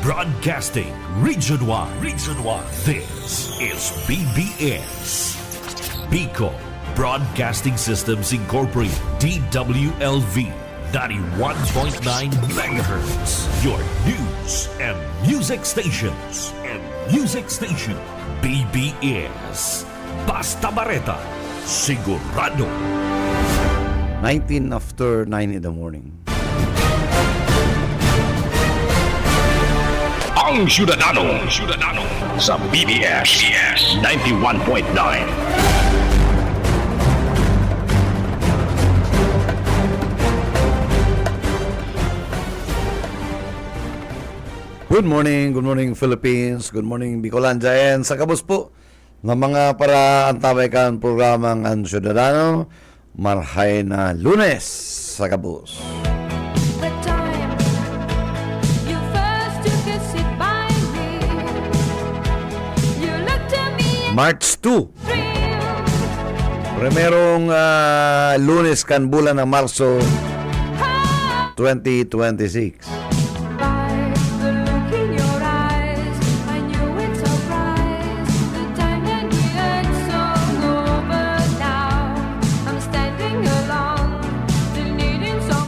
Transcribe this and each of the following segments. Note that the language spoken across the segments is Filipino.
Broadcasting Region 1. Region 1. This is BBS. Bicol Broadcasting Systems Incorporated. DWLV. 91.9 megahertz. Your news and music stations. BBS. Basta Bareta. Sigurado. 19 after 9 in the morning. Ang Syudadano sa BBS 91.9. Good morning Philippines, good morning Bicolandia, and sa kabus po ng mga para antabay kan programang Ang Syudadano, marhay na Lunes sa kabus. March 2. Primerong Lunes kan bulan ng Marso 2026.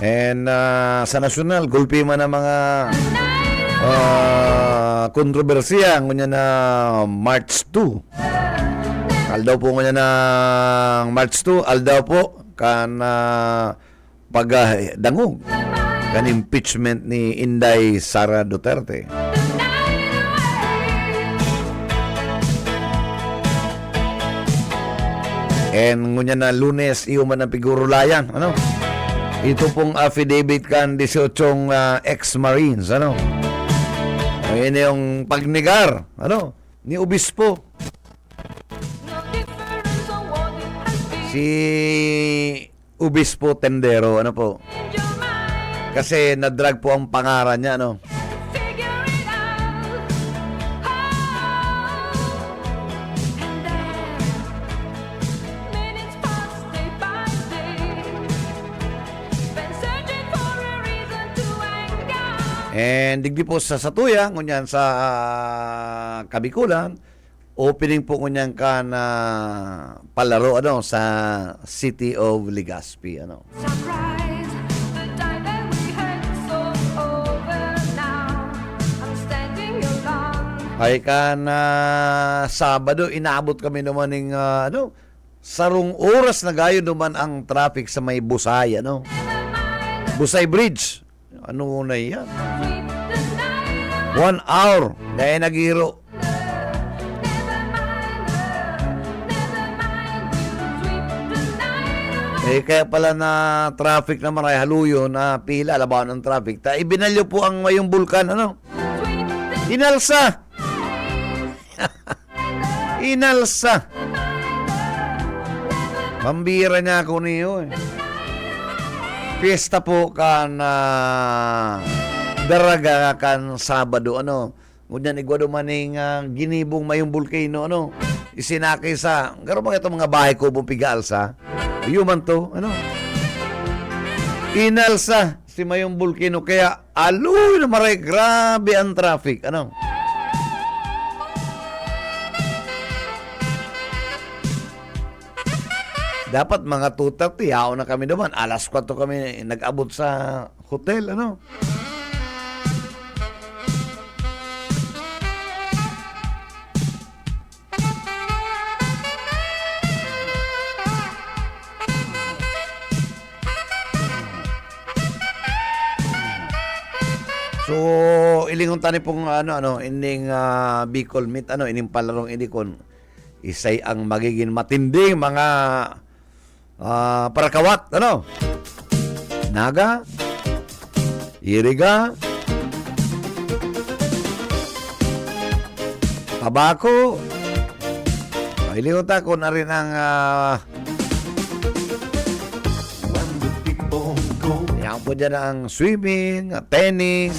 And sa nasyonal, gulpi man ang mga kontrobersiya ngunya na March 2. Aldaw po ngunya na March 2, aldaw po kan pagdangog kan impeachment ni Inday Sara Duterte. And ngunya na Lunes, iyo man ang pigurulayan, ano? Ito pong affidavit kan 18 ex-marines, ano? Ayun yung pagnigar, ano? Ni Obispo. Si Obispo Tendero, ano po? Kasi nadrag po ang pangaran niya, ano? And digdi po sa Satuya, ngunyan sa Kabikulan, opening po ngunyan ka na palaro ano, sa City of Legazpi. Ano. Ay ka na Sabado, inaabot kami naman ng sarong oras na gayon naman ang traffic sa may Busay. Ano? Busay Bridge. Ano na yan? 1 hour dahil naghiro. Kaya pala na traffic naman ay haluyo na pila, labawan ng traffic. Ibinalyo po ang mayong bulkan, ano? Inalsa! Inalsa! Pambira niya ako niyo eh. Fiesta po kan daraga kan Sabado, ano? Ngunyan igwado maning ginibong mayong bulkano, ano? Isinakay sa, garo mga itong mga bahay ko pigalsa. Human to, ano? Inalsa si mayong bulkano, kaya aloy na maray, grabe ang traffic, ano? Dapat mga 2:30, hao na kami naman. Alas 4 kami nag-abot sa hotel, ano? So, ilingon tani pong ining Bicol Meet, ining palarong idikon. Isay ang magiging matinding mga parakawat, ano? Naga, Iriga, Tabako. Iliuta ko na rin ang yan po dyan ang swimming, tennis.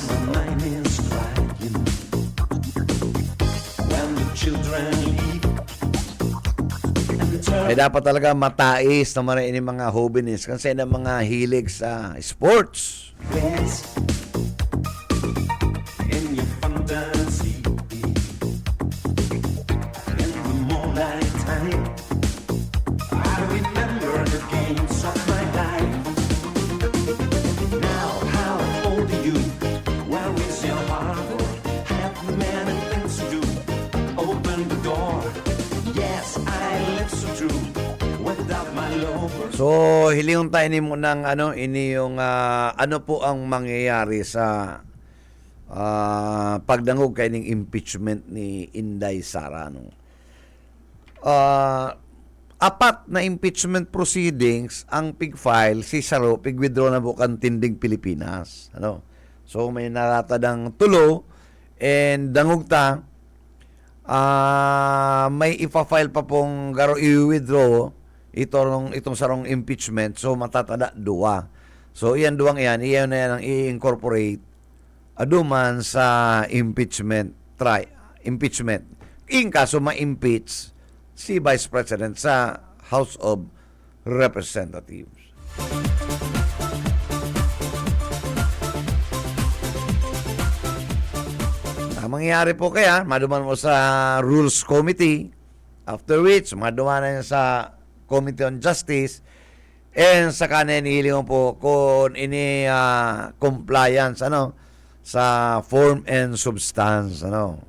Ay dapat talaga matais na marin yung mga hobbies kasi na mga hilig sa sports. So, hilingon tayo ni mo ng ini yung ano po ang mangyayari sa pagdangog kay ning impeachment ni Inday Sara. Apat na impeachment proceedings ang pig-file si Saro pig-withdraw na bukan tinding Pilipinas. So, may naratadang tulo and dangog ta may ipa-file pa pong garo i-withdraw itong sarong impeachment, so matatada duwa. So iyan duwang iyan na yan ang i-incorporate aduman sa impeachment in kaso ma-impeach si Vice President sa House of Representatives. Ang mangyayari po kaya, maduman mo sa Rules Committee, after which, maduman na sa Committee on Justice, and sa kanin hiling po kung ini compliance sa form and substance. And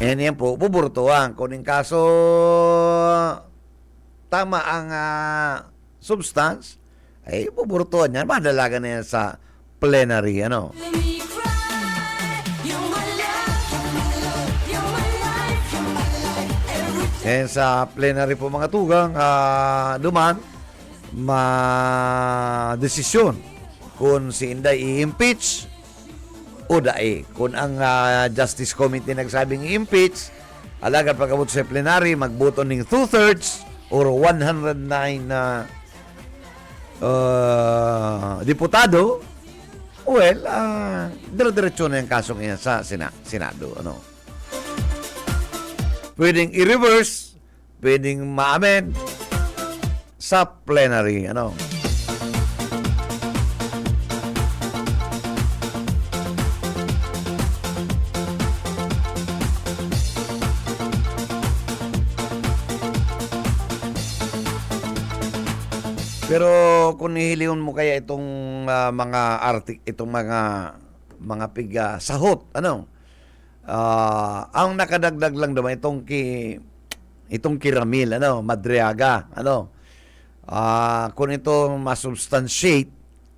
yan po, buburtuhan. Kung in kaso tama ang substance, ay buburtuhan yan. Madalaga na yan sa plenary. And sa plenary po mga tugang, duman, ma-desisyon kung si Inday i-impeach o dae. Kung ang Justice Committee nagsabing i-impeach, alagad pagkabot sa plenary, magboto ng 2/3 or 109 diputado, well, dire-diretso na yung kasong yan sa Senado. Pwedeng i-reverse, pwedeng ma-amend sa plenary. Pero kung nihiliyon mo kaya itong mga piga sahot, ang nakadagdag lang naman itong Kiramil, Madriaga, kung ito masubstantiate,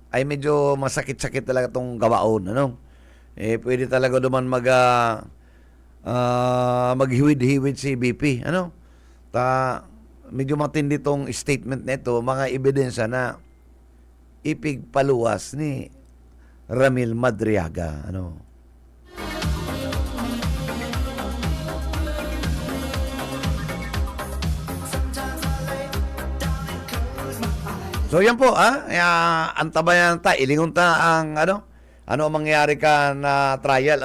ay medyo masakit-sakit talaga itong gawaon, pwede talaga naman maghiwid-hiwid si BP, medyo matindi tong statement nito, mga ebidensya na ipigpaluwas ni Ramil Madriaga. So yan po, antabayan ta, ilingon ta ang ano ang mangyayari ka na trial,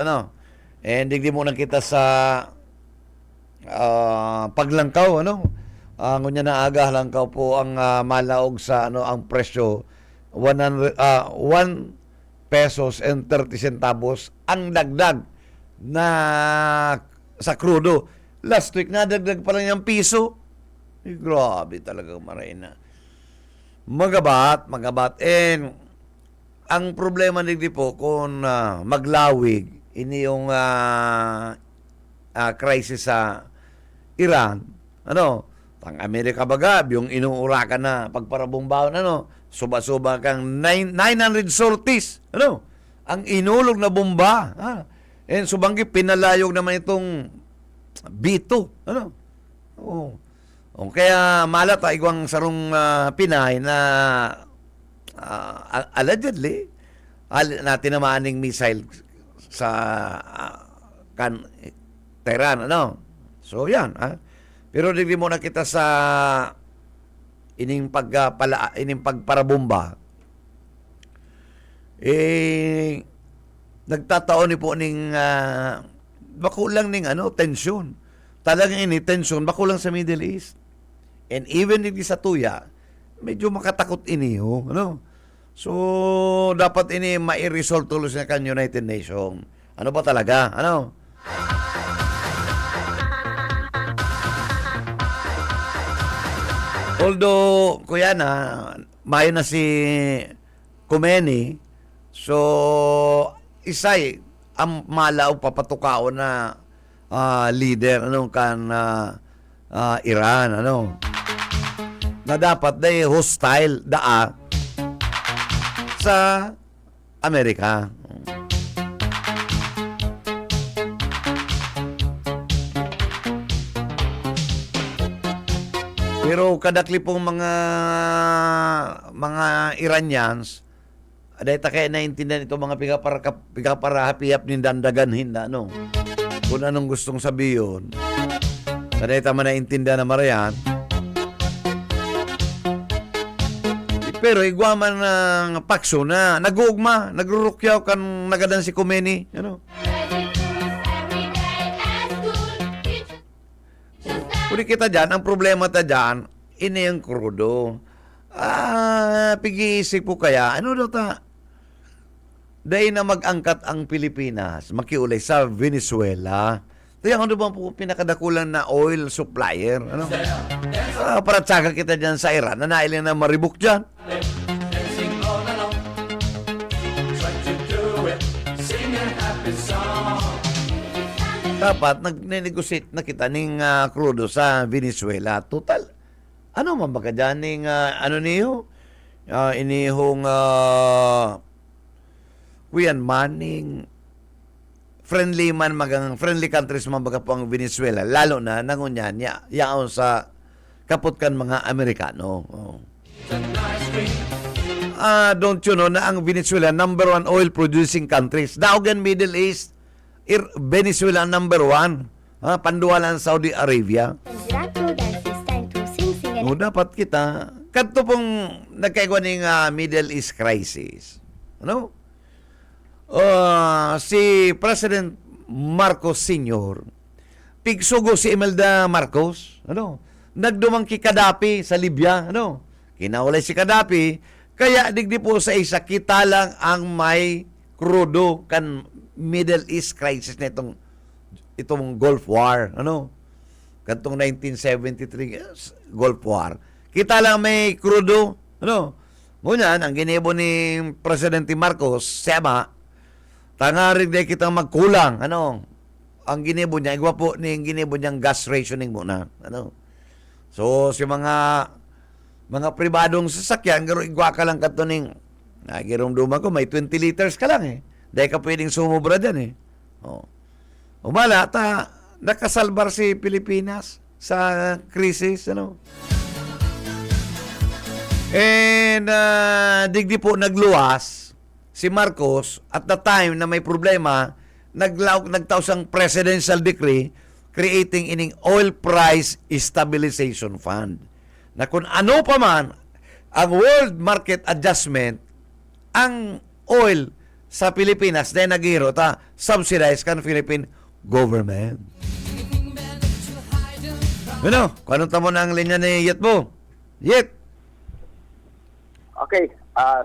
and digdi muna kita sa paglangkaw, ngunya na aga langkaw po ang malaog sa ang presyo 1 pesos and 30 centavos ang dagdag na sa krudo. Last week na dagdag pa lang yung piso. Grabe talaga maray na. Magabat. And ang problema nigdi po kung maglawig ini yung crisis sa Iran, ang Amerika baga, yung inuurakan na pagparabombaon, suba-suba kang 900 sorties, ang inulog na bomba, and subanggi pinalayog naman itong B2, kaya malata igwang sarong Pinay na allegedly tinamaaning missile sa Tehran, so yan, pero hindi mo nakita sa ining pagparabomba. Nagtataon ni po ning bakulang ning tensyon. Talagang ini tensyon bakulang sa Middle East. And even hindi sa tuya, medyo makatakot ini, So dapat ini mai-resolve tulos na kan United Nations. Ano ba talaga? Although, kuya mayo na si Khomeini, so, isay, ang malaw papatukao na leader, Iran, ano? Na dapat day hostile sa Amerika. Pero kadakli pong mga Iranians, aday ta kaya naintindihan ito mga pigapara-hapiyap ni dandagan hinda, no? Kung anong gustong sabihin, aday ta man naintindihan na marayan. Pero igwaman ng pakso na nag-uugma, nagrurukyaw kan nagadan si Khomeini, ano? Kung kita dyan, ang problema ta dyan, ini ang krudo. Pag-iisip po kaya, ano daw ta? Dahil na mag-angkat ang Pilipinas, makiulay sa Venezuela. Kaya ano ba po pinakadakulan na oil supplier? Ano? Para tsaga kita dyan sa Iran, na nailan na maribok dyan. Dapat nag-negotiate na kita ng crudo sa Venezuela. Total, ano man baka dyan ng ano niyo? Inihong kuyan maning friendly man magang friendly countries man baga po ang Venezuela. Lalo na nangunyan yaon sa kaputkan mga Amerikano. Don't you know na ang Venezuela number 1 oil producing countries. Daogan Middle East, Venezuela number 1. Pandualan Saudi Arabia. Dapat kita kadto pong nagkaigwa ning Middle East crisis. Ano? Si President Marcos Sr. pigsugo si Imelda Marcos, ano? Nagdumang ki Gaddafi sa Libya, ano? Kinaulay si Gaddafi, kaya digdi po sa isa kita lang ang may krudo kan Middle East crisis na itong Gulf War, ano? Kantong 1973 Gulf War. Kita lang may krudo, ano? Ngunyan, ang ginibo ni Presidente Marcos, Sema, tangarig na kitang magkulang, ano? Ang ginibo niya, igwa po ni ginibo niyang gas rationing muna, ano? So, si mga pribadong sasakyan, garo igwa ka lang katuning, nagirumduma ko, may 20 liters ka lang, eh. Dahil ka pwedeng sumubra dyan, eh. Oh. Umala, nakasalbar si Pilipinas sa krisis, ano? And, digdi po nagluwas si Marcos at the time na may problema, nagtausang presidential decree creating ining oil price stabilization fund. Na kung ano pa man ang world market adjustment, ang oil sa Pilipinas na naghiro subsidized kan Philippine government. Ano? Kung anong tamo na ang linya ni Yetbo? Yet? Okay.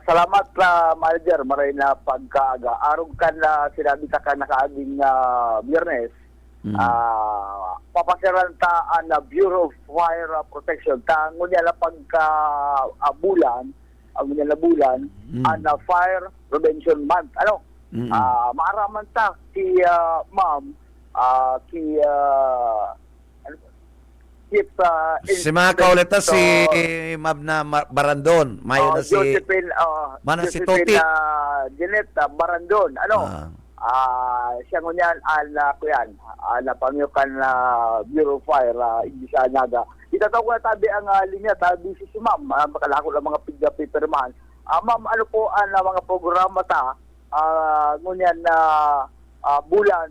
Salamat manager. Maray na pagkaaga. Arong kan na sinabi ka na kaaging Biyernes, papasiran ta ang Bureau of Fire Protection. Ngunya na pagka-bulan, ang ngunya na bulan, ang Fire Prevention Month. Ano? Maaraman ta si ma'am, si mga kauleta si Mab na Barandon, mayo na si Josephine, si Toti Jeanette Barandon, ano? Siya ngunyan kuyan pamiyukan na Bureau of Fire Igisa Naga. Itatawag na tabi ang linya, tabi si ma'am, makalako lang mga pigga paperman. Ma'am, ano po ang mga programa ngunyan na bulan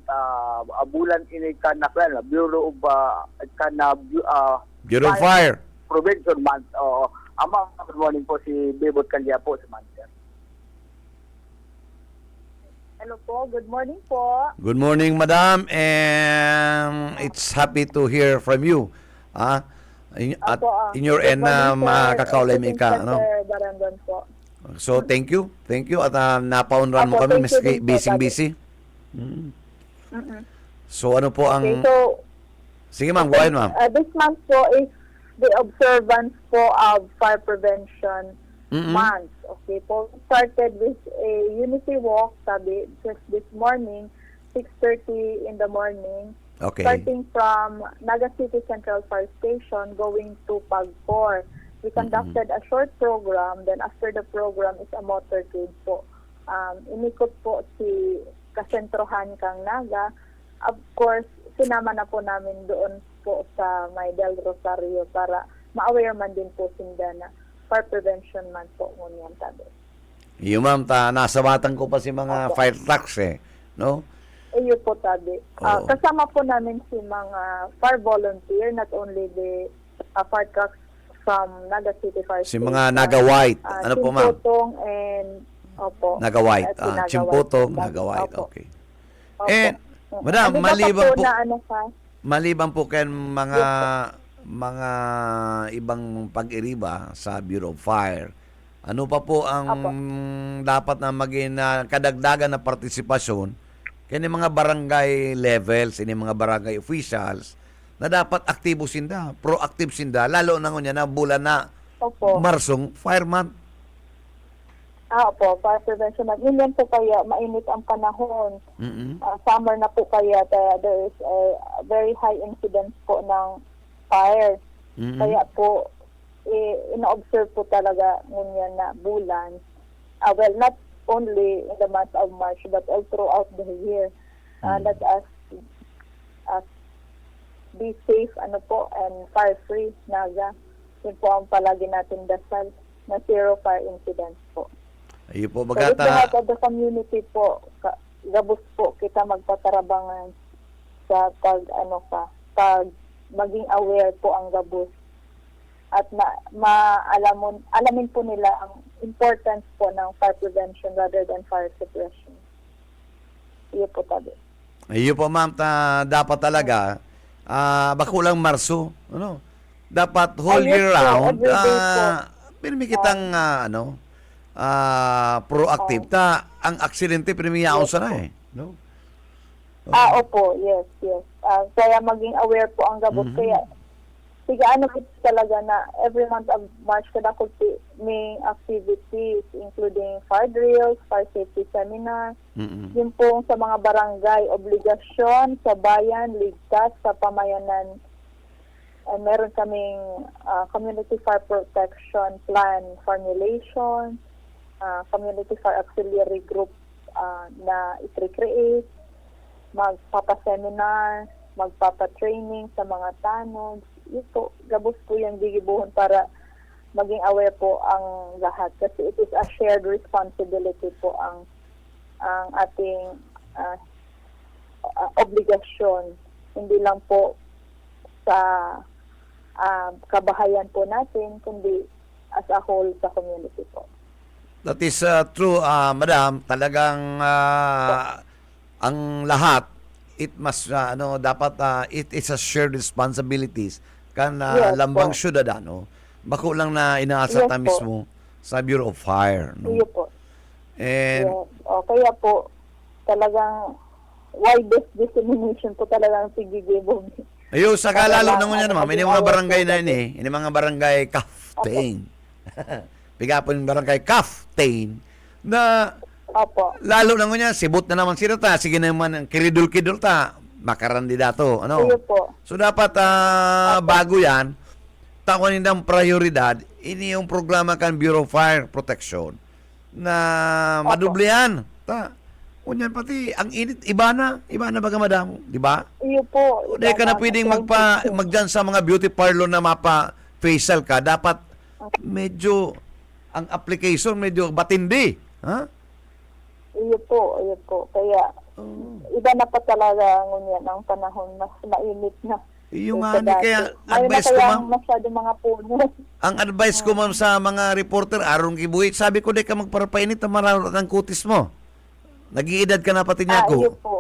ini kana Bureau of Bureau of Fire Prevention Month. Ma'am, good morning po si Bebot Kalya po sa manager. Hello po, good morning po. Good morning, madam, and it's happy to hear from you. At in your end na makakaulay mi ka, ano? Barangay po. So, thank you. Thank you. At napaunran mo kami, miski busy. So, ano po ang... Okay, so, sige, ma'am, go ahead, ma'am. This month po is the observance po of fire prevention month. Okay po, we started with a unity walk, sabi, just this morning, 6:30 in the morning. Okay. Starting from Naga City Central Fire Station going to Pagcor. We conducted a short program, then after the program is a motorcade po. Inikot po si Kasentrohan kang Naga. Of course, sinama na po namin doon po sa May del Rosario para ma-aware man din po sila na fire prevention man po ngunyan tabi. Yung ma'am, nasabatan ko pa si mga fire trucks no? Iyo po tabi. Oo. Kasama po namin si mga fire volunteer, not only the fire trucks from Naga City Fire Si Station. mga Naga White. Ano po ma'am? Chimpotong and opo. Naga White. si Naga Chimpotong, White. Naga White. Opo. Okay. Opo. And, madam, Ano ba maliban po, na ano ka? maliban po kayo mga ibang pag-iriba sa Bureau of Fire, ano pa po ang dapat na maging kadagdagan na partisipasyon kaya mga barangay levels, ini mga barangay officials na dapat aktibo sinda, proactive sinda, lalo na ngunya na bulan na Opo. Marsong Fireman. Opo, fire prevention. Yun yan po kaya mainit ang panahon. Summer na po kaya there is a very high incidence po ng fire. Kaya po, ina-observe po talaga ngunyan na bulan. Well, not only in the month of March, but all throughout the year. Let us be safe, and fire-free, Naga. Yun po ang palagi natin dasal na zero fire incidents po. Ayun po, So, with the bagata. help of the community po, gabos po kita magpatarabangan sa pag maging aware po ang gabos at alamin po nila ang importance po ng fire prevention rather than fire suppression. Iyo po tabi. Ayun po ma'am, dapat talaga bakulang Marso, ano? Dapat whole Yes year po, round every day po. pinimi kitang proactive ang aksidente pinimiyaon sa na no? Opo, yes. Kaya maging aware po ang gabos. Kaya, po talaga na every month of March kada ko may activities including fire drills, fire safety seminar. Yun po sa mga barangay, obligasyon sa bayan, ligtas sa pamayanan. Meron kaming community fire protection plan formulation, community fire auxiliary group na i-create, magpapa-seminar, magpapa-training sa mga tanod. Ito, gabos po yung gigibuhon para maging aware po ang lahat. Kasi it is a shared responsibility po ang ating obligasyon. Hindi lang po sa kabahayan po natin, kundi as a whole sa community po. That is true, madam. Talagang ang lahat it must dapat it is a shared responsibilities kan Yes, lambang po. syudadano. Bako lang na inaasa Yes, ta po. mismo sa Bureau of Fire, no? Iyo po. And Yes. Kaya po, talagang widest dissemination po talagang sigigibog. ayo sa kalalo na Talagang, ngunya ma'am, ini maging mga aware barangay po na tayo. ini mga barangay Kaftain. Pigapon barangay Kaftain na Opo. lalo na ngunya sibot na naman sila ta, sige naman kiridul-kidul ta, makarandidato, ano? Iyo po. So dapat bago yan, takunin ng prioridad, ini yung programa kan Bureau of Fire Protection na madublihan. Kunyan pati, ang init, iba na baga madam, di ba? Iyo po. Hindi ka na pwedeng magdyan sa mga beauty parlor na mapa-facial ka. Dapat medyo, ang application medyo batindi. Ha? Iyo po. Kaya, iba na pa talaga ngunyan ang panahon, mas mainit na. Yung Kaysa nga, dati. kaya Ngayon advice na ko kaya ma'am, masyado mga puno. ang advice ko ma'am sa mga reporter, arong kibuhit, sabi ko, di ka magparapainit na mararot ng kutis mo. Nag-iedad ka na pati niya Iyo ko. po.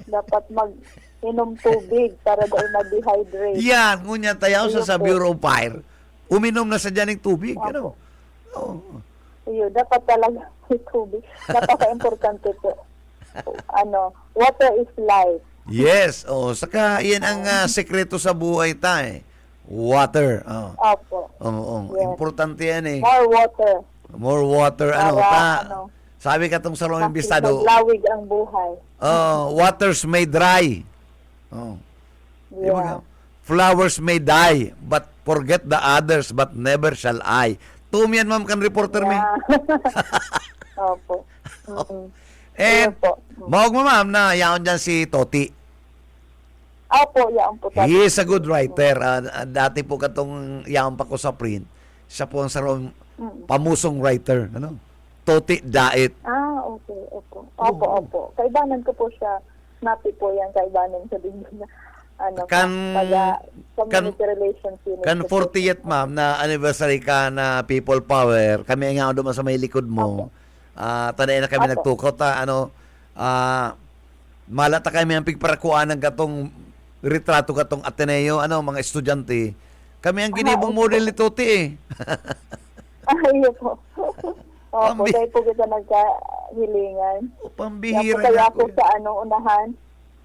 Dapat mag-inom tubig para daw ma-dehydrate. Yan, ngunya tayo sa Ayun po. Bureau of Fire. Uminom na sa dyan ng tubig. Ano? Oh. Iyo, dapat talaga may tubig. Napaka-importante po. Water is life. Yes. Oh, saka yan ang sekreto sa buhay tayo. Water. Oh. Opo. Yes. Importante yan eh. More water. More water. Sabi ka tong sa Rome Bistado, Maglawig ang buhay. waters may dry. Oh. Yeah. Yung mga, flowers may die, but forget the others, but never shall I. Tumiyan, ma'am, kan reporter mi. Yeah. Opo. Mm-mm. And, Opo. mahog mo, ma'am, na yaon dyan si Toti. Opo, yan po. He is a good writer. Dati po katong yaon pa ko sa print. Siya po ang sarong pamusong writer. Ano? Toti Dait. Okay. Opo. Opo. Kaibanan ko po siya. Snappy po yan. Kaibanan sa din na community relations unit. Kan 40th, ma'am, na anniversary ka na People Power. Kami nga doon sa may likod mo. Tanay na kami Apo. nagtukot. Malata kami ang pigparakuan ng gatong retrato katong Ateneo, mga estudyante. Kami ang ginibong model ni Toti eh. Ayun po. Opo, Pambi- dahil po kita nagkahilingan. Pambihira Kaya na po ako. sa unahan.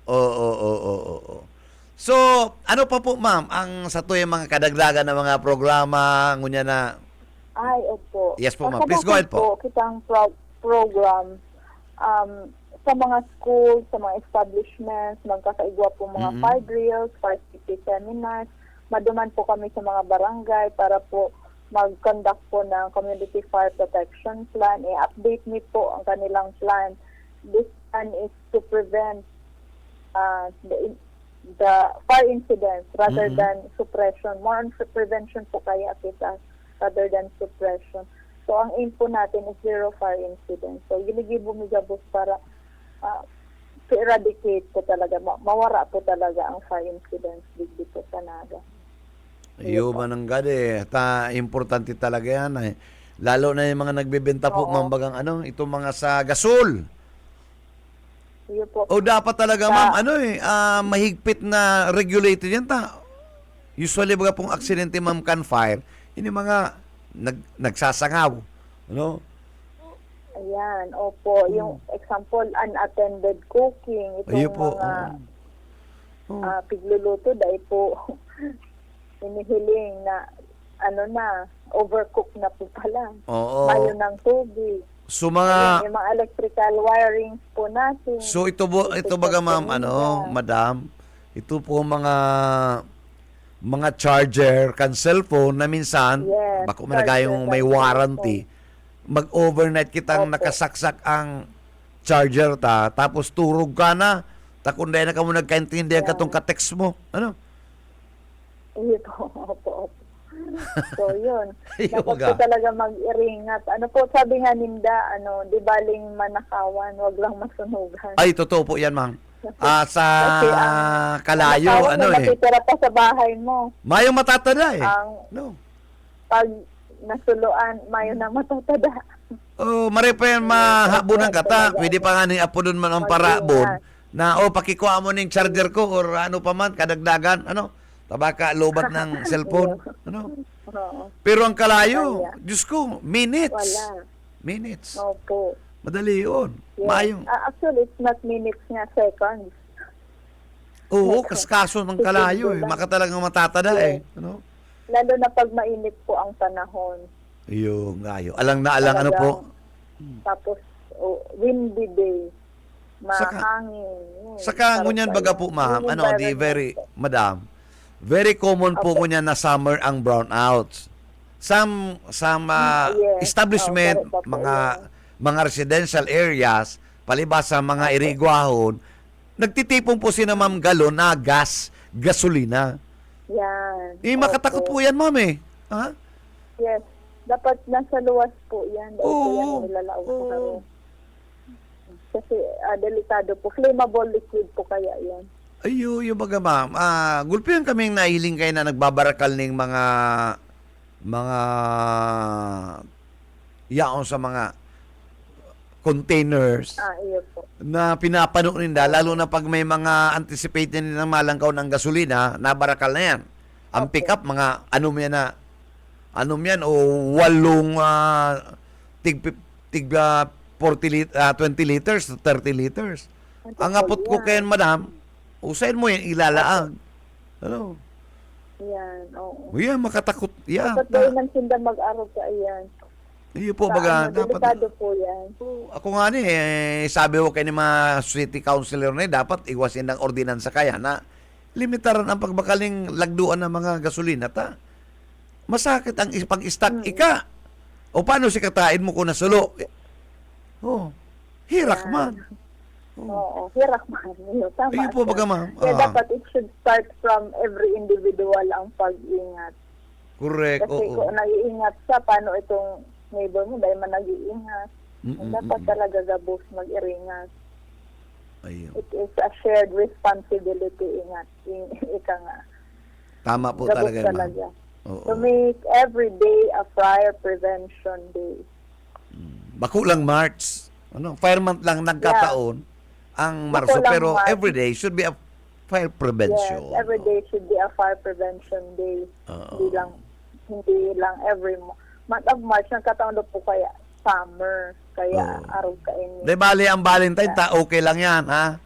Oo. So, ano pa po, ma'am, ang sa tuwing mga kadagdagan ng mga programa, ngunya na, Ay, opo. Yes po, ma'am. Please go ahead po. Kitang program sa mga schools, sa mga establishments, magkakaigwa po mga fire drills, fire safety seminars. Maduman po kami sa mga barangay para po mag-conduct po ng Community Fire Protection Plan. I-update me po ang kanilang plan. This plan is to prevent the fire incidents rather than suppression. More on prevention po kaya kita rather than suppression. So, ang aim po natin is zero fire incidents. So, ginigibo mi gabos para to eradicate po talaga, mawara po talaga ang fire incidents dito sa Naga. Iyo man ang gade. Importante talaga yan eh. Lalo na yung mga nagbebenta po, Oo. ma'am, bagang itong mga sa gasol. Iyo po. O dapat talaga, ma'am, mahigpit na regulated yan ta. Usually, baga pong aksidente, ma'am, can fire. Ini mga nagsasangaw. Ano? Ayan, opo. Yung example, unattended cooking. Itong Ayun po. mga pigluluto, dahil po hinihiling na overcook na po pala. Oo. Mayo ng tubig. So mga Yung mga electrical wirings po natin. So ito baga, ma'am, madam, ito po mga charger kan cellphone na minsan Yes, bako managayong charger may kan warranty. Mag-overnight kitang Opo. nakasaksak ang charger tapos turog ka na. Takunday na ka mo nagkaintindihan katong ka-text mo. Ano? Iyo po, opo. So, yun. Iyo Dapat ga. po talaga mag-iringat. Ano po, sabi nga ninda, di baling manakawan, wag lang masunugan. Ay, totoo po yan, ma'am. Sa Kasi ang Kalayo, manakawan na eh. natitira pa sa bahay mo. Mayong matatada eh. No. Pag nasuluan, mayo na matatada. Oh, mare pa yan mahabunan ka ta. Pwede pa nga ni apo doon man ang parabon na pakikuha mo ning charger ko or ano pa man kadagdagan, tabaka lobat ng cellphone, Oo. Pero ang Kalayo, Diyos ko, minutes. Wala. Minutes. Opo. Madali yun. Yes. Mayong. Actually, it's not minutes nga, seconds. Oo, kaskaso ng Kalayo eh. Maka talagang matatada eh. Lalo na pag mainit po ang panahon. Yung ngayo. Alang na alang ano po. Tapos, windy day. Mahangin. Saka ngunyan baga po, ma'am, madam, very common po ngunyan na summer ang brownouts. Some Yes. establishment, Correct po, mga residential areas, palibas sa mga irigwahon, nagtitipon po sila, ma'am, galon na gasolina. Yan. Makatakot po yan, ma'am eh. Ha? Yes. Dapat nasa luwas po yan. Dahil po yan Oo. nilalaos po kami. Kasi delikado po. Flammable liquid po kaya yan. Ayo, yung baga, ma'am. Gulpihan kaming nahiling kayo na nagbabarakal ng mga yaon sa mga containers Iyo po. na pinapano nila, lalo na pag may mga anticipated nilang malangkaw ng gasolina, nabarakal na yan. Ang pick up, mga o walong tig 20 liters, 30 liters. Ang apot ko kayo, madam, usain mo yan, ilalaang. Ano? Yan, oo. Yan, makatakot. Yan. Dapat gawin ng sinda mag-araw ka yan. Iyo po baga, dapat, delikado po yan. ako nga ni, sabi ko kayo ni mga city councilor na dapat iwasin ng ordinansa kaya na limitaran ang pagbakaling lagduan ng mga gasolina ta. Masakit ang pag-stock ika. O paano si katain mo kung nasulo? Oh, hirak man. Oo, hirak man. Tama. Ayun po sir. baga, ma'am. Kaya Ah. dapat it should start from every individual ang pag-ingat. Correct, Kasi oo. kung nag-iingat siya, paano itong neighbor mo dahil man nag-iingat? Dapat talaga gabos mag-iringat. Ayun. It is a shared responsibility, ingat. Ika nga. Tama po Gabos talaga, ma'am. talaga. Oo. To make every day a fire prevention day. Bako lang March. Ano, fire month lang nagkataon ang Marso, lang pero March. every day should be a fire prevention. Yes, every day should be a fire prevention day. Oo. Hindi lang every month of March. Nagkataon doon po kaya summer. Kaya Oo. araw kainin. De bali ang Valentine okay lang 'yan, ha?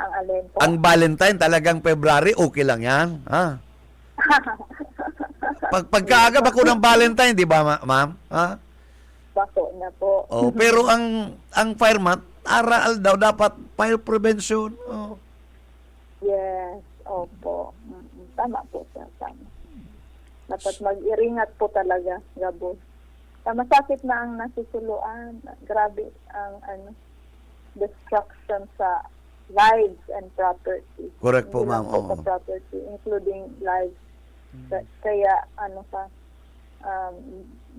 Ang alin po. Ang Valentine talagang February okay lang 'yan, ha? Pagkaaga ako ng Valentine, di ba, ma'am? Ha? Baso na po. Oh, pero ang fire month, aral daw dapat fire prevention. Oh. Yes, opo. Tama po sir, tama. Dapat mag-iringat po talaga, gabos. Masakit na ang nasusuluan. Grabe ang destruction sa lives and property. Correct po, Hindi lang ma'am. po Oo. sa property, including lives. Kaya,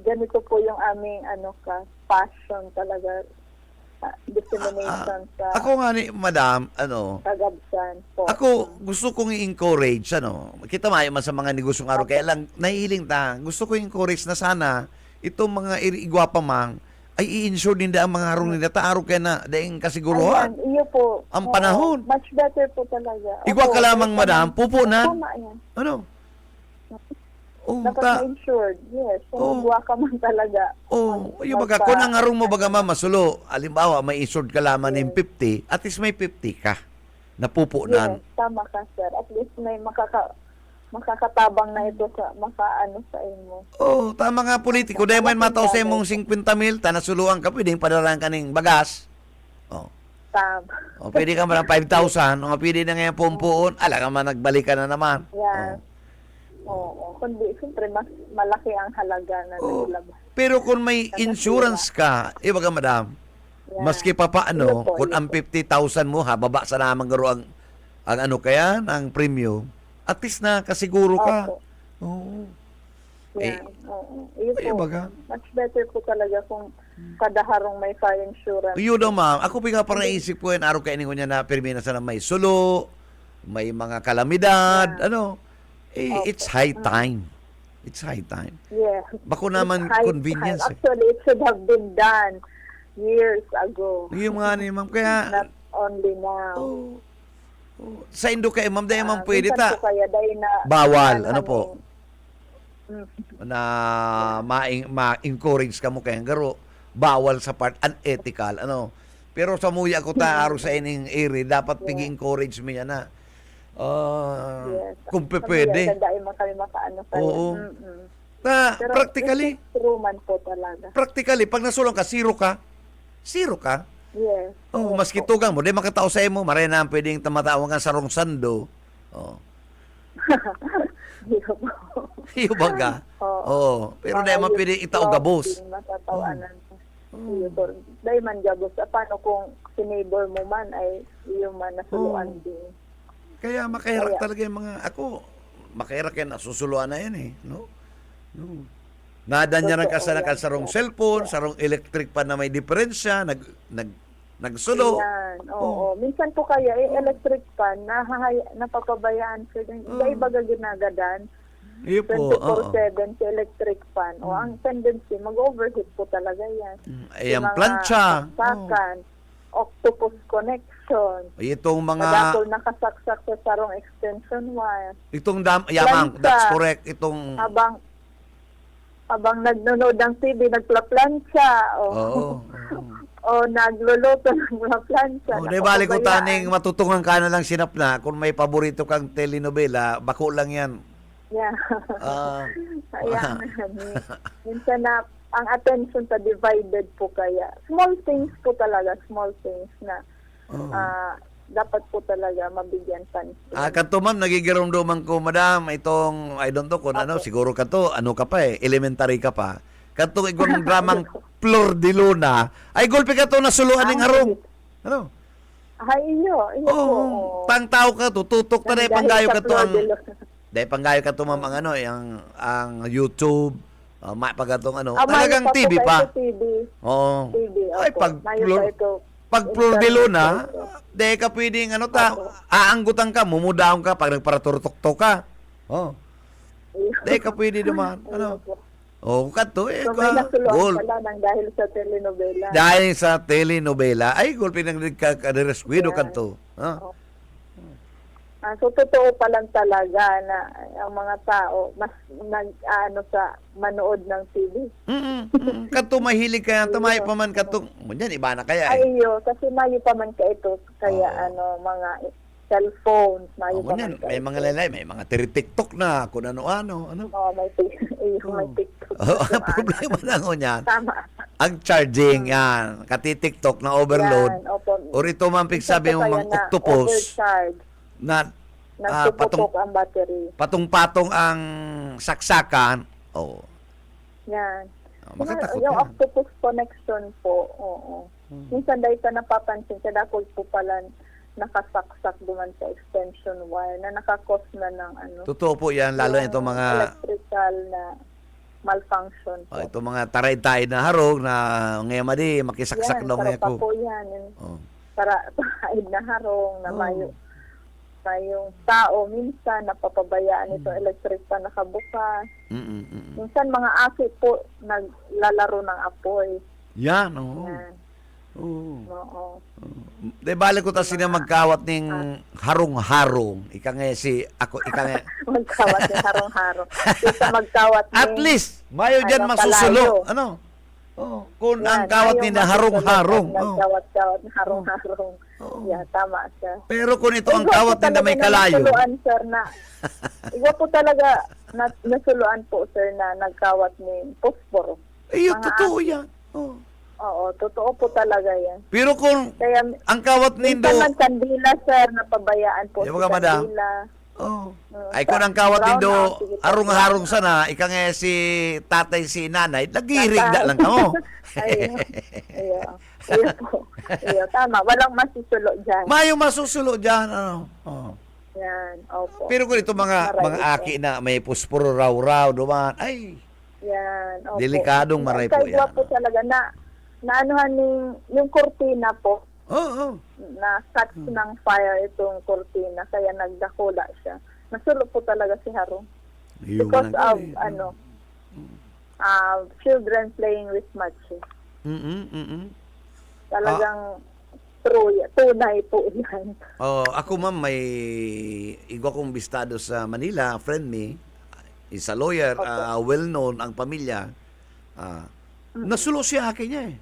ganito po yung aming, passion talaga, dissemination sa Ako nga ni madam, kagabsan po. ako gusto kong i-encourage kita mayo man sa mga negosyo araw kaya lang nahihiling ta. Gusto ko i-encourage na sana itong mga igwapa mang ay i-insure din ang mga harong nila ta araw kaya na daing kasiguruhan. Ayan, iyo po. Ang Oo, panahon. much better po talaga. Igwa Opo, ka lamang madam, pupunan. Tama yan. Ano? Oh, Dapat ma-insured. Yes. Oo. Igwa ka man talaga. yung baga, kung ang harong mo baga masulo, alimbawa, may insured ka lamang ng 50, at least may 50 ka na pupunan. Yes, tama ka, sir. At least may makakatabang na ito sa sa inyo. Oh, tama nga politiko. Dahil may mataw sa mong 50 mil, tanasuluan ka, pwedeng padalaan ka ng bagas. Oh. Tama. O, pwede ka man ng 5,000. O, pwede na ngayon pumpuon. Ala ka man, nagbalik ka na naman. Yan. Oo. Kundi, siyempre, mas malaki ang halaga na Oo. naglabas. Pero kung may insurance ka, baga madam, Yan. maski pa paano, Yun po, kung yun ang po. 50,000 mo, baba sa naman garo ang kaya, ang premium, at least na kasiguro ka. Opo. Oo. Yan. Oo. Yun Ay, po. baga. Much better po talaga kung kada harong may fire insurance. Yun daw, ma'am. Ako pa parang naisip ko yun, araw kainin ko niya na permina sana may sulo, may mga kalamidad, Opo. it's high time. It's high time. Yes. Bako naman It's high convenience. time. Actually, it should have been done years ago. Yung nga ni ma'am, kaya, Not only now. sa Indo kayo, ma'am, dahil ma'am pwede Minsan ta. po kaya dahil na Bawal, ano po? Mm. Na ma-encourage ka mo kaya garo, bawal sa part, unethical, Pero sa muya ko ta, araw sa ining area, dapat pig-encourage mo yan na. Yes. Kung pwede. Dahil mo kami makaano sa Oo. Na, Pero practically, it is true man po talaga. pag nasulong ka, zero ka. Zero ka. Yes. Oh, maski tugang mo, di makatao sa imo, maray na pwedeng tamatawang ka sa rong sando. Oh. Iyo po. Iyo baga. Oo. Oh, pero dahil man pwede itao gabos. Matatawanan. Iyo po. Dahil man gabos. Paano kung si neighbor mo man ay iyo man nasuluan din. Kaya makahirak talaga yung mga, makahirak yan, nasusuluan na yan no? Nada niya rin kasanakan sa rong cellphone, sa rong electric pa na may diferensya, nagsulo. Yan. Oo. Minsan po kaya, electric fan, napapabayaan ko din. Dahil baga ginagadan, Iyo po, 24/7 sa electric fan. O ang tendency, mag-overheat po talaga yan. Ayan, Yung mga plancha. saksakan, octopus connection, Itong mga, kadakol nakasaksak sa sarong extension wire. itong ma'am, Plancha. that's correct. Itong, Habang nagnonood ng TV, nagplaplansya. oo. O nagluluto ng mga plancha. Oh, di bali ko taning matutungan ka na lang sinap na kung may paborito kang telenovela, bako lang yan. Yeah. Ah, Ayan. Minsan na ang attention sa divided po kaya. Small things po talaga, small things na dapat po talaga mabigyan pansin. kanto ma'am, nagigiramdaman ko, madam, itong, I don't know kung ano, siguro kanto, ano ka pa elementary ka pa. Kanto igwang dramang Flor de Luna, ay gulpi ka to nasuluan ng harong. Ano? Ay, iyo po. Oh, pang tao ka to, tutok ta na Dahil panggayo sa ka to Flor ang de Luna. dahil panggayo ka to ma'am ang ano, ang YouTube, pagatong ano, Mayo talagang pa po TV kayo pa. sa TV. Oo. TV, Ay, opo. pag Mayo Flor, pa ito. pag Flor de Luna, Opo. de ka pwedeng ano aanggutan ka, mumudaon ka pag nagparaturtok ka. Oh. De ka pwede naman. Ano? Opo. Oh, kanto So may nasuluan goal. pala nang dahil sa telenovela. Dahil sa telenovela, ay gol pinagkakaderesquido Yan. kanto. So totoo pa lang talaga na ang mga tao mas sa manood ng TV. Kanto mahilig kaya, tamay pa man kanto. Yan, iba na kaya Ay, kasi mayo pa man ka ito. Kaya mga cellphones, mayo pa man ka may ito. mga lalay, may mga TikTok na, kung ano-ano. Ano? May TikTok. Ang problema na ko niyan. Tama. Ang charging, yan. Kati-TikTok na overload. Yan, opo. O rito mampig sabi mo mga octopus Overcharge. na Nagtuputok ang battery. patong-patong ang saksakan. Oh. Yan. Makatakot Yung yan. octopus connection po, oo. Minsan dahil ka napapansin, kada po pala nakasaksak duman sa extension wire na nakakos na ng Totoo po yan, lalo na yung itong mga electrical na malfunction po. itong mga taray-tay na harog na ngayon madi makisaksak Yan, daw para ngayon pa ko. po yan. Oh. Para na harong na mayong tao minsan napapabayaan itong electric pa nakabukas. Minsan mga aki po naglalaro ng apoy. Yan, oo. Yan. Oo. De balik ko ta sina magkawat ning harong-harong. Ika nga Magkawat ng harong-harong. Isa magkawat at least mayo diyan masusulo. palayo. Ano? Oh, kung Yan, ang kawat ayaw ni na harong-harong. masusunod at Nagkawat-kawat na harong-harong. Yeah, tama siya. Pero kung ito ang Iba po kawat ni na may talaga kalayo. Nasuluan, sir, na iba po talaga nasuluan po, sir, na nagkawat ni posporo. Ayun, Mga totoo yan. Oh. Oo, totoo po talaga yan. Pero kung Kaya ang kawat nindo, minsan man kandila, sir, napabayaan po Di si ba ka, madam? kandila. oh, ay kung ang kawat Brown nindo, na, sige, harong-harong sana, ika nga si tatay, si nanay, nagirig na lang kamo. Ayun po. Ayun, tama. Walang masusulo dyan. Mayong masusulo dyan, ano. Oh. Yan, opo. Pero kung ito mga Maray aki na may puspuro raw-raw, duman, ay, Yan, opo. Delikadong maray po Kaya yan. po talaga na anuhan yung kurtina po, oh. na catch ng fire itong kurtina, kaya nagdakula siya. Nasulo po talaga si Harong. Because of, children playing with matches. Talagang tunay po yan. Oh, ako ma'am, may igwa kong bistado sa Manila, friend me, is a lawyer, well-known ang pamilya. Nasulo siya akin niya eh.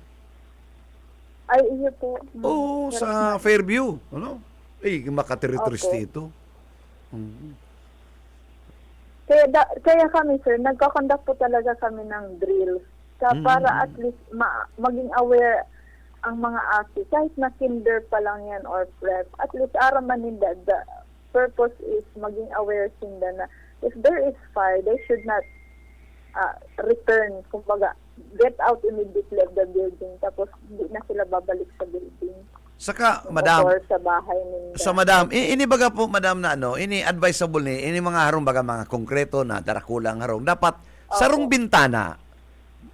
Ay, iyo po. Oo, sa Fairview. Ano? Eh, makateritorist ito. Kaya kami, sir, nagkakonduct po talaga kami ng drills para at least maging aware ang mga aki. Kahit na kinder pa lang yan or prep, at least araman nila, the purpose is maging aware sila na if there is fire, they should not return, kumbaga, get out immediately of the building, tapos hindi na sila babalik sa building. Saka, madam, Or sa bahay nila. so madam, ini baga po, madam, na ini advisable ni, ini mga harong baga mga konkreto na darakulang harong. Dapat, sarong bintana,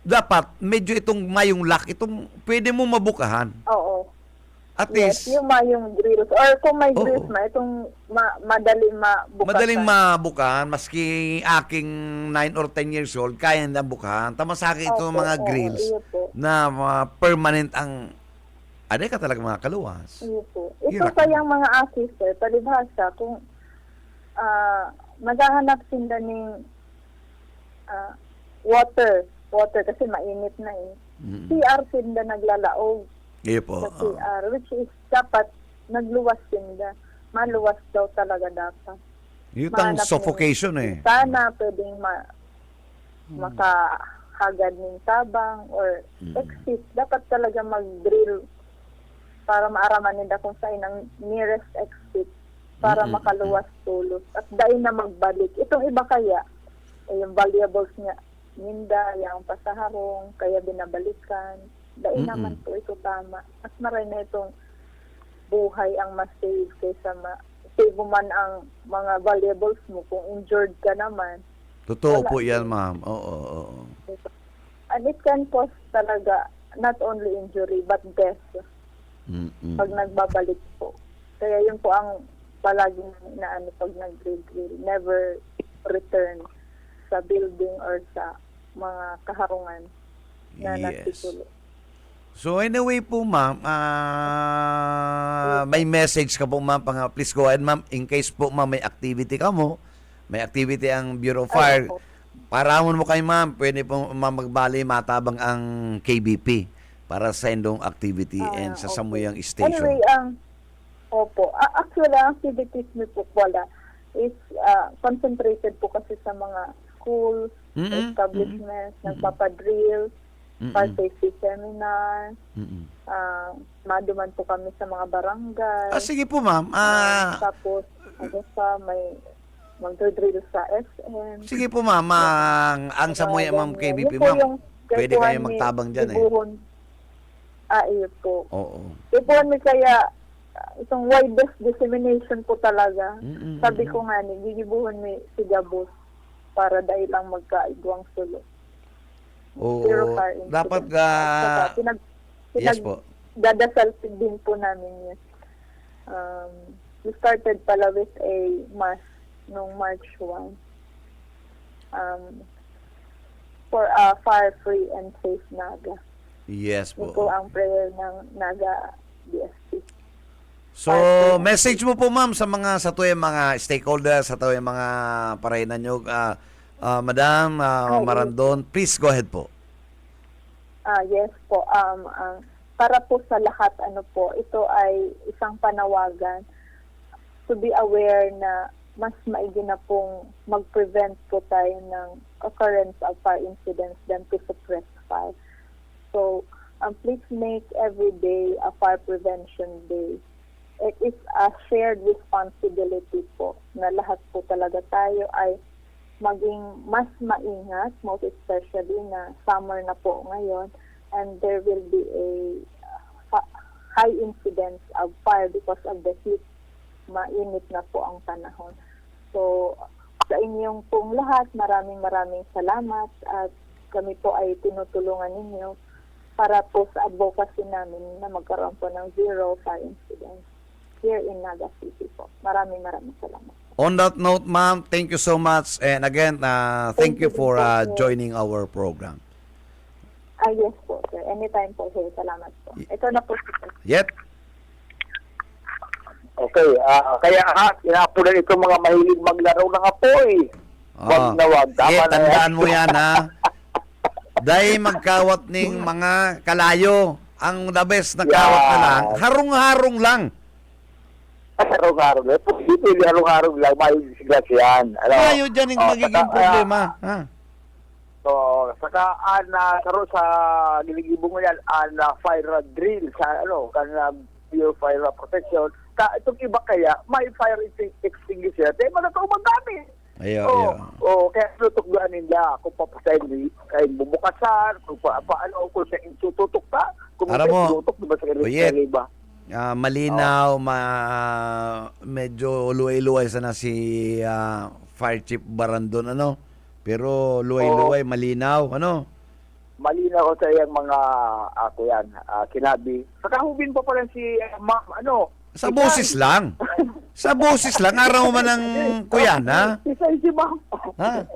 dapat medyo itong mayong lock, itong pwede mo mabukahan. Oo. At Yes, least, yung grills. Or kung may grills itong madaling mabukasan. madaling mabukahan, maski aking 9 or 10 years old, kaya na bukahan. Tama sa akin itong Opo, mga oo, grills iyo po. na permanent ang, ka talaga mga kaluwas. Iyo po. Ito Hirap. kayang mga officer, palibhasa, kung maghahanap sila ng water kasi mainit na eh. CR sila naglalaog Iyo po. sa CR, which is dapat nagluwas sila. Maluwas daw talaga dapat. Yung tang mahanap suffocation ng eh. sana pwedeng makahagad ng tabang or exit. Dapat talaga mag-drill para maaraman nila kung saan ang nearest exit para makaluwas tulos. At dahil na magbalik. Itong iba kaya, yung valuables niya, minda, yung pasaharong, kaya binabalikan. Dahil naman po ito tama. Mas maray na itong buhay ang mas save kaysa save mo man ang mga valuables mo. Kung injured ka naman, Totoo wala po yan, din. ma'am. Oo. And it can cause talaga not only injury but death pag nagbabalik po. Kaya yun po ang palaging inaano pag nag-drill. Never return sa building or sa mga kaharungan na Yes. nasitulo. So anyway po, ma'am, may message ka po, ma'am. Please go ahead, ma'am. In case po, ma'am, may activity ka mo, may activity ang Bureau of Fire, Opo. paramon mo kayo, ma'am. Pwede po, ma'am, magbali, matabang ang KBP para sa indong activity and sa samuyang station. Anyway, actually, ang activities niyo po wala is concentrated po kasi sa mga schools, establishments, nagpapadrill, fire safety seminar, maduman po kami sa mga barangay. Sige po, ma'am. Tapos, may magdodrill sa SM. Sige po, ma'am. Ang samuya, ma'am, KBP, Yun po ma'am. yung Pwede kaipuhan kayo ni magtabang dyan eh. Ibuhon. Iyo po. Oo. Ipuan mi kaya itong widest dissemination po talaga. Sabi ko nga ni, gigibuhon mi si Gabos para dahil lang magkaigwang sulo. Zero Oo. fire incident. Dapat At saka yes po. dadasal din po namin yun. We started pala with a mass noong March 1 for a fire-free and safe Naga. Yes Yun po. po ang prayer ng Naga DSP. So, message mo po, ma'am, sa tuyong mga stakeholders, sa tuyong mga parainan nyo. Madam Marandon, please go ahead po. Yes po. Para po sa lahat, ito ay isang panawagan to be aware na mas maigi na pong mag-prevent po tayo ng occurrence of fire incidents than to suppress fire. So, please make every day a fire prevention day. It is a shared responsibility po na lahat po talaga tayo ay maging mas maingat, most especially na summer na po ngayon, and there will be a high incidence of fire because of the heat. Mainit na po ang panahon. So, sa inyong pong lahat, maraming salamat at kami po ay tinutulungan ninyo para po sa advocacy namin na magkaroon po ng zero fire incidents here in Naga City po. Maraming salamat. On that note, ma'am, thank you so much. And again, thank you for joining our program. Yes po, sir. Anytime po, sir. Salamat po. Ito na po, sir. Yet, Okay, kaya inapunan itong mga mahilig maglaro ng apoy. Wag na wag. Tama na tandaan mo yan, ha? Dahil magkawat ning mga kalayo. Ang the best na kawat na lang, harong-harong lang. Harong-harong lang. Pwede harong-harong lang. May disgrasyan. Tayo dyan yung magiging problema. Ha? So, saka karon sa giligibong mo yan, fire drill sa pure fire protection. Itong iba kaya, may fire extinguisher. Dahil magkataong magamit. Ayaw. Kaya tutugduan nila kung papasayin kayo bumukasan, kung paano, kung sa tututok ka, kung Alam mo, tututok, diba sa Oyet, iba? malinaw, medyo luway-luway sana si Fire Chief Barandon, pero luway-luway, malinaw, Malinaw ko sa iyang mga kinabi. Saka hubin pa pala si ma'am, Sa boses lang. Sa boses lang. Araw man ng kuyana. Si ma'am. Ha?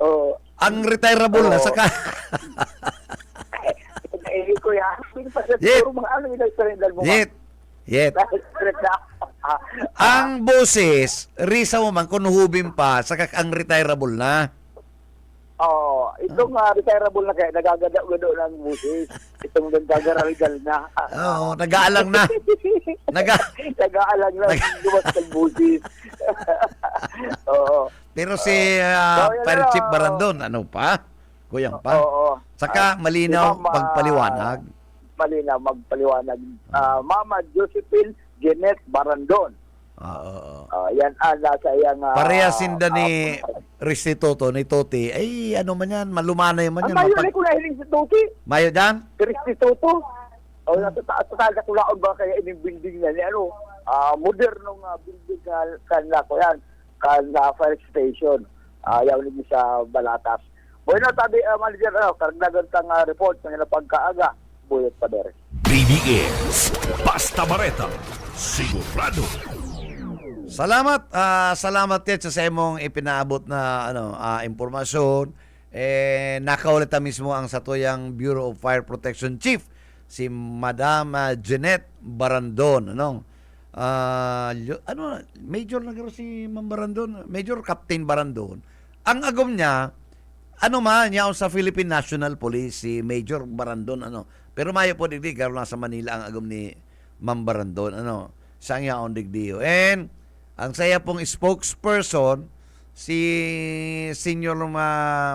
Ang retirable na. Saka. Kuya, Yet. Yet. Yet. Ang boses, risa mo man, kung hubin pa, saka ang retirable na. Itong retirable na kaya nagagada-gado ng busis. Itong nagagaragal na. Oo, nag-aalang na. Nag-aalang na. Dumas ng busis. Oo. Pero si yun Fire na, Chief Barandon, ano pa? Kuyang pa. Oo. Saka malinaw si Ma'am, pagpaliwanag. Malinaw, magpaliwanag. Mama Josephine Jeanette Barandon. Oo. Yan nasa iyang... Parehasin da ni Restituto, ni Toti. Ay, ano man yan, malumanay man Ang yan. mayo na ko nahiling si Tuki. Mayo dyan? Restituto. O, natataga ko lang ba kaya ining building na ni ano, modernong building kanila ko yan, kanila fire station. Yaw nito sa Balatas. Bueno, tabi, manager, karagdagan tang report ng ilang pagkaaga. Buyot pa dere. BBS Basta Bareta, sigurado. Salamat, salamat Ted sa imong ipinaabot na impormasyon. Nakaulit mismo ang satuyang Bureau of Fire Protection Chief, si Madam Jeanette Barandon. Major na garo si Ma'am Barandon, Major Captain Barandon. Ang agom niya, yaon sa Philippine National Police, si Major Barandon, Pero mayo po digdi, garo lang sa Manila ang agom ni Ma'am Barandon, Siyang yaon digdiyo. And, ang saya pong spokesperson, si Senior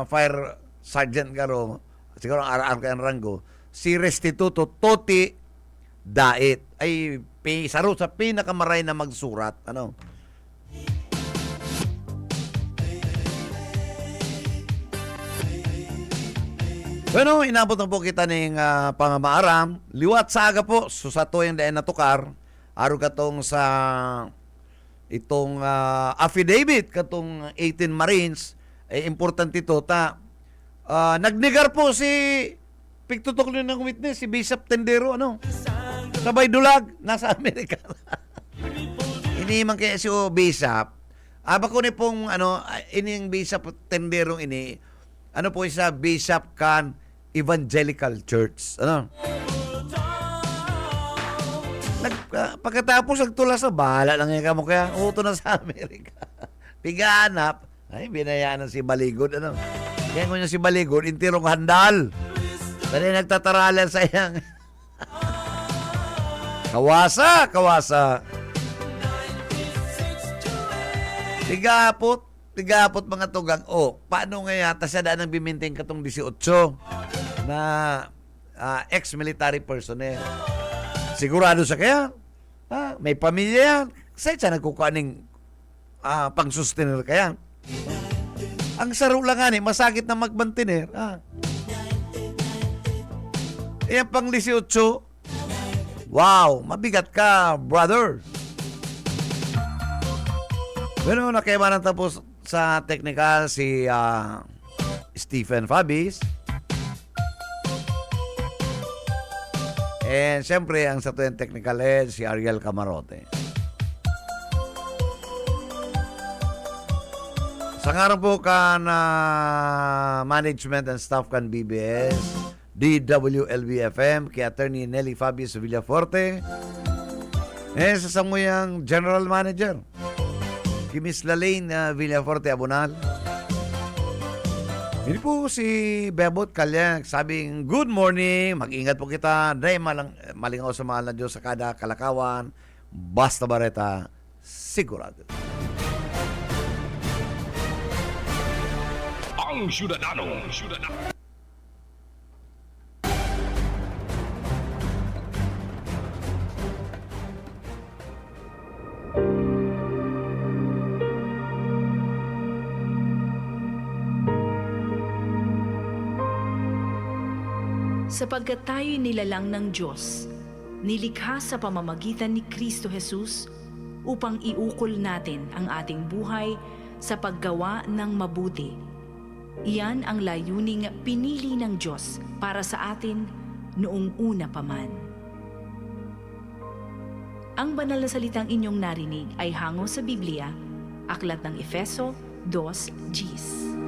Fire Sergeant garo, siguro ang araw kayang ranggo, si Restituto Toti Dait. Ay, saro sa pinakamaray na magsurat. Bueno, inabot na po kita ng pangamaram. Liwat saga po, susato yung dayan natukar. Aro katong sa itong affidavit katong 18 Marines. Importante ito. Nagnegar po si pigtutok nyo ng witness, si Bishop Tendero. Sabay dulag, nasa Amerika. Inimang kaya si Bishop. Bako ni pong ining Bishop Tendero ini, po isa Bishop kan Evangelical Church. Pagkatapos nagtula sa bahala lang yung kamo kaya uto na sa Amerika. Piganap, ay binayaan si Baligod. Kaya nga si Baligod, intirong handal. Dali nagtataralan sa iyang kawasa. Tigapot mga tugang. Paano nga yata siya daan ang biminting katong 18 na ex-military personnel? Sigurado siya kaya? May pamilya yan. Saan siya nagkukuhaning pang-sustainer kaya? Ang saro lang nga masakit na magbantiner. Yan pang 18. Wow, mabigat ka, brother. Bueno, nakaiba tapos sa technical si Stephen Fabis. And siyempre, ang sa tuyang technical head, si Ariel Camarote. Sa ngayon po kan management and staff kan BBS, DWLB-FM, kay Attorney Nelly Fabius Villaforte, sa samuyang General Manager, kay Miss Lalaine Villaforte Abunal. Hindi po si Bebot Kalyang sabing, good morning, mag-ingat po kita, dahil malingaw sa mahal na Diyos sa kada kalakawan, basta bareta, sigurado. Ang Syudadano. Sapagkat tayo'y nilalang ng Diyos, nilikha sa pamamagitan ni Kristo Jesus upang iukol natin ang ating buhay sa paggawa ng mabuti. Iyan ang layuning pinili ng Diyos para sa atin noong una pa man. Ang banal na salitang inyong narinig ay hango sa Biblia, Aklat ng Efeso 2:10.